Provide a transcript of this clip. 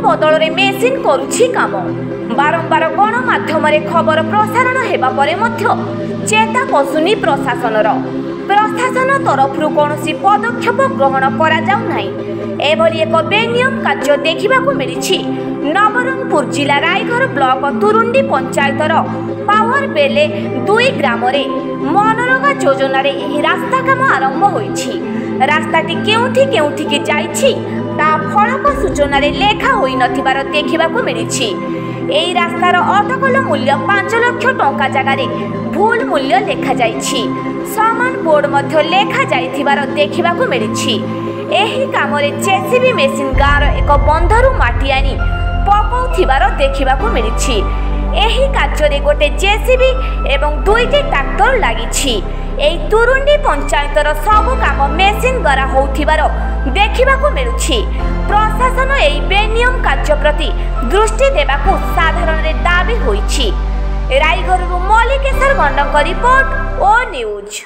बदल में मेसीन करुछि काम। बारंबार गणमाध्यम खबर प्रसारण हेबा परे मध्य चेता पशुनी प्रशासनर। प्रशासन तरफ कौन पदक्षेप ग्रहण करा जाउ नाही। एभली एक बेनियम कार्य देखा मिली नवरंगपुर जिला रायघर ब्लॉक तुरुंडी पंचायतर पावर बेले 2 ग्राम मनरेगा योजन रास्ता काम आरंभ होईछि। रास्ताटी केउठी केउठी की जाइछि ता फलक सूचना लेखा होई नथिबार देखा मिली। एई रास्तार अटकल मूल्य 5 लाख टंका जगार भूल मूल्य लेखा जाइछि। समान बोर्ड मध्य लेखा जाइथिबार देखा मिली। एही कामरे जेसीबी मेसीन गाँवर एक बंधरु माटी आनी पकाउथिबार देखा मिली। एही कार्य गोटे जेसीबी एवं 2टी ट्रैक्टर लागिछि। एई तुरुंडी पंचायतर सब काम मेसीन द्वारा होउथिबार देखा मिलुछि। प्रशासन एई बेनियम कार्य प्रति दृष्टि देबाकू साधारण दाबी होइछि। रायघरु मल्लिकेश्वर गंडक रिपोर्ट ओ न्यूज।